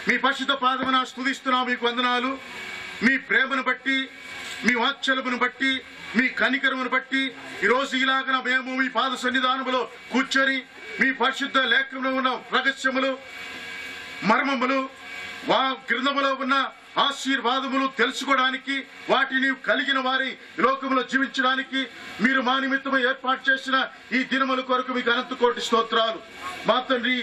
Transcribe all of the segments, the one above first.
మీ పరిశుద్ధ పాదమున స్తుతిస్తున్నాం. మీకు వందనాలు. మీ ప్రేమను బట్టి, మీ వాత్సల్యమును బట్టి, మీ కనికరమును బట్టి ఈరోజు ఇలాగన మేము మీ పాద సన్నిధానములో కూర్చొని మీ పరిశుద్ధ లేఖనంలో ఉన్న రహస్యములు, మర్మములు, గ్రంథములో ఉన్న ఆశీర్వాదములు తెలుసుకోవడానికి, వాటిని కలిగిన వారి లోకంలో జీవించడానికి మీరు మా నిమిత్తము ఏర్పాటు చేసిన ఈ దినముల కొరకు మీకు అనంత కోటి స్తోత్రాలు. మా తండ్రి,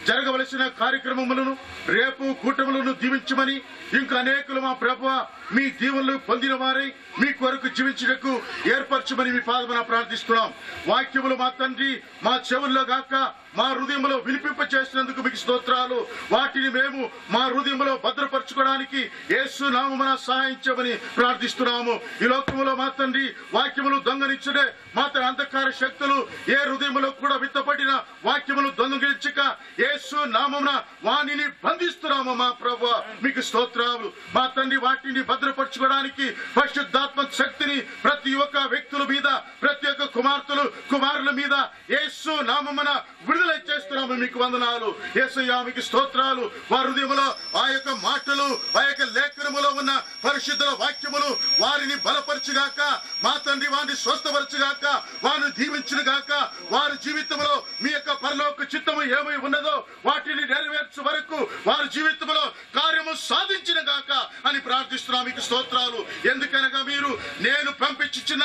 జరగవలసిన కార్యక్రమములను, రేపు కూటములను దీవించమని, ఇంకా అనేకులు మా ప్రభువా మీ దీవెనలు పొందిన వారై మీ కొరకు జీవించుటకు ఏర్పరచమని మీ పాదమున ప్రార్థిస్తున్నాం. వాక్యములు మా తండ్రి మా చెవుల్లో గాక మా హృదయంలో వినిపింప చేసినందుకు మీకు స్తోత్రాలు. వాటిని మేము మా హృదయంలో భద్రపరచుకోవడానికి యేసు నామమున సహాయించమని ప్రార్థిస్తున్నాము. ఈ లోకములో మా తండ్రి వాక్యములు దొంగలించుడే మా తండ్రి అంధకార శక్తులు ఏ హృదయంలో కూడా విత్తపడిన వాక్యములు దొంగలించక యేసు నామమున వాణిని బంధిస్తున్నాము. మా ప్రభువా మీకు స్తోత్రాలు. మా తండ్రి వాటిని భద్రపరచుకోవడానికి పరిశుద్ధాత్మ శక్తిని ప్రతి ఒక్క వ్యక్తుల మీద, ప్రతి ఒక్క కుమారుల మీద యేసు నామమున విడుదల చేస్తున్నాము. మీకు వందనాలు. యేసయ్యా మీకు స్తోత్రాలు. వారి హృదయములో ఆ యొక్క మాటలు, ఆ యొక్క లేఖనములో ఉన్న పరిశుద్ధ వాక్యములు వారిని బలపరచుగాక. మా తండ్రి వారిని స్వస్థపరచుగాక, వారిని దీవించుగాక. వారి జీవితంలో మీ యొక్క పరలోక చిత్తము ఏమై ఉన్నదో వాటిని నెరవేర్చు వరకు వారి జీవితంలో కార్యము సాధించిన గాక అని ప్రార్థిస్తున్నాం. మీకు స్తోత్రాలు. ఎందుకనగా మీరు నేను పంపించిన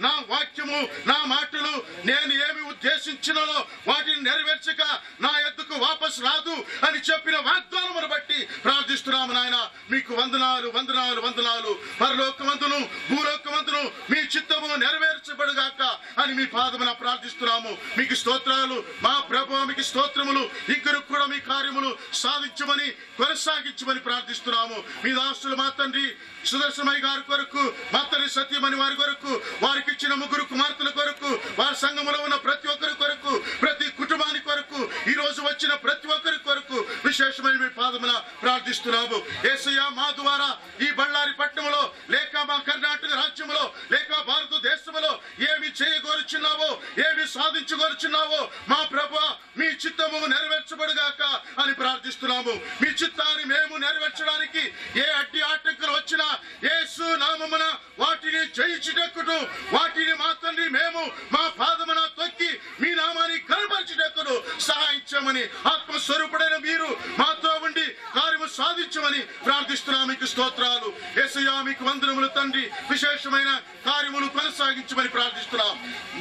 నా వాక్యము, నా మాటలు నేను ఏమి ఉద్దేశించినో వాటిని నెరవేర్చక నా ఎద్దుకు వాపసు రాదు అని చెప్పిన వాగ్దానమును బట్టి ప్రార్థిస్తున్నాము. నాయన మీకు వందనాలు, వందనాలు, వందనాలు. పరలోకమందును భూలోకమందును మీ చిత్తము నెరవేర్చబడుగాక అని మీ పాదమున ప్రార్థిస్తున్నాము. మీకు స్తోత్రాలు. మా ప్రభువా మీకు స్తోత్రములు. ఇంకరు కూడా మీ కార్యములు సాధించమని, కొనసాగించమని ప్రార్థిస్తున్నాము. మీ దాసులు మా తండ్రి సుదర్శనమయ్య గారి కొరకు, మా తండ్రి సత్యమణి వారి కొరకు, వారికి ఇచ్చిన 3 కుమార్తెల కొరకు, వారి సంఘములో ఉన్న ప్రతి ఒక్కరి కొరకు, ప్రతి కుటుంబాని కొరకు, ఈ రోజు వచ్చిన ప్రతి ఒక్కరి కొరకు విశేషమైన మీ పాదమున ప్రార్థిస్తున్నాము. యేసయ్యా మా ద్వారా ఈ బళ్ళారి పట్టణంలో లేక మా కర్ణాటక రాజ్యంలో లేక భారతదేశంలో ఏమి చేయగోరుచున్నావో, ఏమి సాధించగోరుచున్నావో మా ప్రభువా మీ చిత్తము నెరవేర్చబడుగాక అని ప్రార్థిస్తున్నాము. మీ చిత్తాన్ని మేము నెరవేర్చడానికి ఏ అడ్డి ఆటంకులు వచ్చినా యేసు నామమున వాటిని జయించుటకును, వాటిని మా తండ్రి మేము మా పాదమున తొక్కి మీ నామాన్ని కనపరచుటకును సహాయించమని, ఆత్మస్వరూపుడైన మీరు మాతో ఉండి కార్యము సాధించమని ప్రార్థిస్తున్నాము. మీకు స్తోత్రాలు. యేసయ్యా మీకు వందనములు తండ్రి. విశేషమైన కార్యములు కొనసాగించమని ప్రార్థిస్తున్నాం.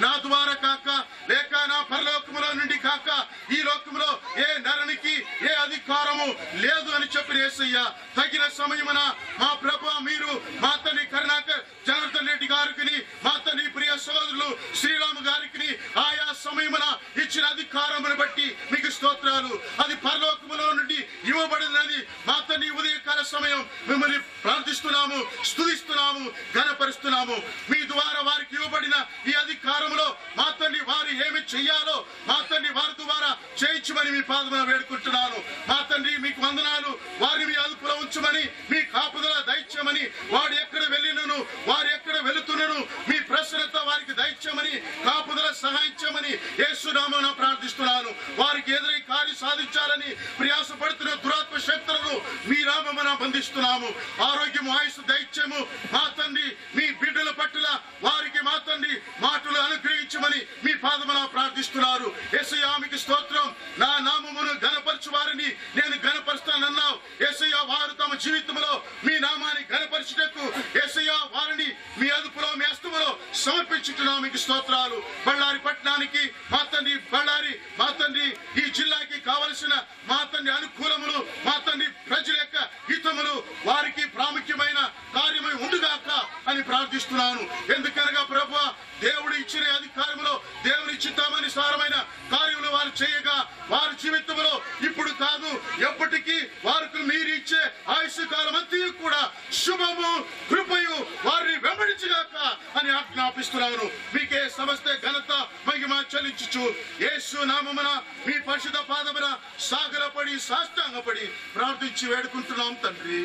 నా ద్వారా కాక, లేక నా పరలోకములో నుండి కాక ఈ లోకములో ఏ నరునికి ఏ అధికారము లేదు అని చెప్పిన యేసయ్యా తగిన సమయమున మా ప్రభువా మీరు మా తండ్రి కరుణాకర్ జనార్దన్ రెడ్డి గారికి, మా తండ్రి ప్రియ సోదరులు శ్రీరాము గారికి ఆయా సమయమున ఇచ్చిన అధికారమును బట్టి మీకు స్తోత్రాలు. అది పరలోకములో నుండి ఇవ్వబడినది. మా తండ్రి ఉదయకాల సమయం మిమ్మల్ని ప్రార్థిస్తున్నాము, స్తుతిస్తున్నాము, ఘనపరుస్తున్నాము. మీ ద్వారా వారికి ఇవ్వబడిన ఈ అధికారంలో మా తండ్రి వారు ఏమి చెయ్యాలో మా తండ్రి వారి ద్వారా చేయించమని మీ పాదమున వేడుకుంటున్నాను. మా తండ్రి మీకు వందనాలు. వారిని మీ అదుపులో ఉంచమని, మీ కాపుదల దయచేయమని, వాడు ఎక్కడ వెళ్ళినను, వారు ఎక్కడ వెళుతున్నను మీ ప్రసన్నత వారికి దయచేయమని, కాపుదల సహాయించమని యేసు నామమున ప్రార్థిస్తున్నాను. వారికి ఎదురై కార్యం సాధించాలని ప్రయాసపడుతున్న దురాత్మ శక్తులను మీ నామమున బంధిస్తున్నాము. ఆరోగ్యము, ఆయుస్సు దయచేయము. మా తండ్రి మీ బిడ్డల పట్ల వారికి మా తండ్రి మాటలు అనుగ్రహించమని మీ పాదమున ప్రార్థిస్తున్నారు. యేసయ్యా మీకు స్తోత్రం. నా నామమును ఘనపరచు వారిని నేను ఘనపరుస్తానన్నావు. యేసయ్యా వారు తమ జీవితంలో మీ నామాన్ని ఘనపరచుటకు యేసయ్యా వారిని మీ అదుపులో, మీ హస్తములో సమర్పించుతున్నాం. మీకు స్తోత్రాలు. బళ్ళారి పట్టణానికి మా తండ్రి, బళ్ళారి మా తండ్రి ఈ జిల్లాకి కావలసిన మా తండ్రి అనుకూలములు, మా తండ్రి ప్రజల యొక్క హితములు వారికి ప్రాముఖ్యమైన కార్యమై ఉండుగాక అని ప్రార్థిస్తున్నాను. ఎందుకనగా ప్రభువా దేవుడు ఇచ్చిన అధికారంలో దేవుని చిత్తమనుసారమైన కార్యములు వారు చేయగా వారి జీవితంలో ఇప్పుడు కాదు ఎప్పటికీ వారికి మీరు ఇచ్చే ఆయుష్ కాలం అంతా కూడా శుభము, కృపయు వారిని వెంబడించుగాక అని ఆజ్ఞాపిస్తున్నాను. మీకే సమస్త ఘనత మహిమ చెల్లించుచు యేసు నామమున మీ పరిశుద్ధ పాదమున సాగరపడి సాష్టాంగపడి ప్రార్థించి వేడుకుంటున్నాం తండ్రి.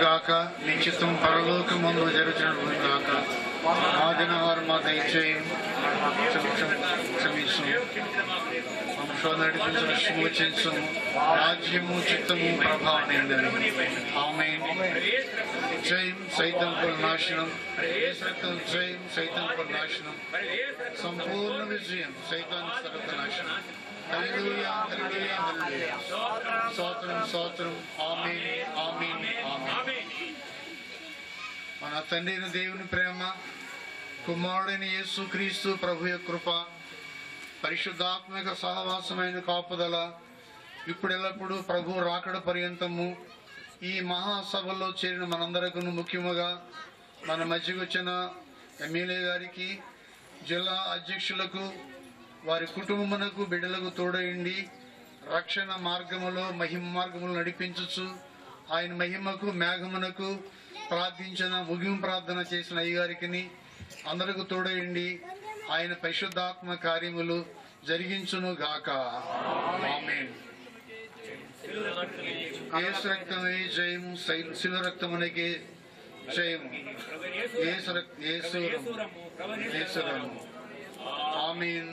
గాక మీ చిత్తం పరలోకమందు జరుగుతున్నట్లు గాక. ఆ దినవారు మా దయచేయం క్షమించు నడిపించు, వంశం నడిపించు, విషయము చేయించుము, రాజ్యము చిత్తము ప్రభావం. ఆమేన్. జయం సైతంపై నాశనం, రక్తం జయం సైతంపై నాశనం, సంపూర్ణ విజయం సైతాన్ సర్వ నాశనం. హల్లెలూయా, హల్లెలూయా, హల్లెలూయా. స్తోత్రం, స్తోత్రం. ఆమేన్, ఆమేన్, ఆమేన్. మన తండ్రి అయిన దేవుని ప్రేమ, కుమారుడైన యేసు క్రీస్తు ప్రభు యొక్క కృప, పరిశుద్ధాత్మక సహవాసమైన కాపుదల ఇప్పుడు ఎల్లప్పుడూ ప్రభు రాకడ పర్యంతము ఈ మహాసభలో చేరిన మనందరకు, ముఖ్యముగా మన మధ్యకు వచ్చిన ఎమ్మెల్యే గారికి, జిల్లా అధ్యక్షులకు, వారి కుటుంబమునకు, బిడ్డలకు తోడయండి రక్షణ మార్గములో, మహిమ మార్గములు నడిపించచ్చు. ఆయన మహిమకు, మేఘమునకు ప్రార్థించిన, ముగింపు ప్రార్థన చేసిన అయ్యగారికి అందరకు తోడయండి. ఆయన పరిశుద్ధాత్మ కార్యములు జరిగించును గాక. ఆమేన్. యేసు రక్తమే జయము, శిల రక్తమునకే జయము. యేసురము. ఆమేన్.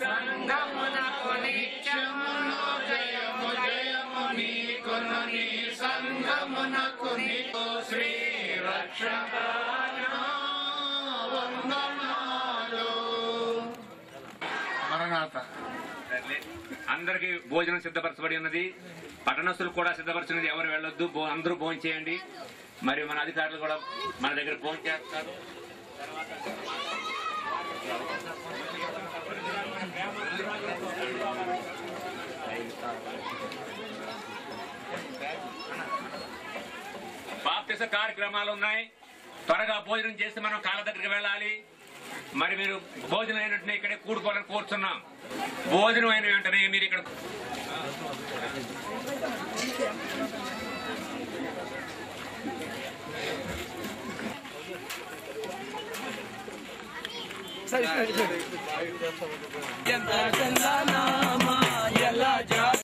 సంగమునకు నిత్యమును జయము, జయము నీకును, నీ సంగమునకు నీకు శ్రీ రక్షక వందనాలు. మరణాత. అందరికి భోజనం సిద్ధపరచబడి ఉన్నది. పట్టణస్తులు కూడా సిద్ధపరచినది. ఎవరు వెళ్ళొద్దు, అందరూ భోజనం చేయండి. మరియు మన అధికారులు కూడా మన దగ్గర భోజనం చేస్తారు. బాప్తిస కార్యక్రమాలు ఉన్నాయి. త్వరగా భోజనం చేసి మనం కాళ్ళ దగ్గరికి వెళ్ళాలి. మరి మీరు భోజనం అయిన వెంటనే ఇక్కడే కూడుకోవాలని కోరుతున్నాం. భోజనం అయిన వెంటనే మీరు ఇక్కడ ఎంత చందనామా ఎలా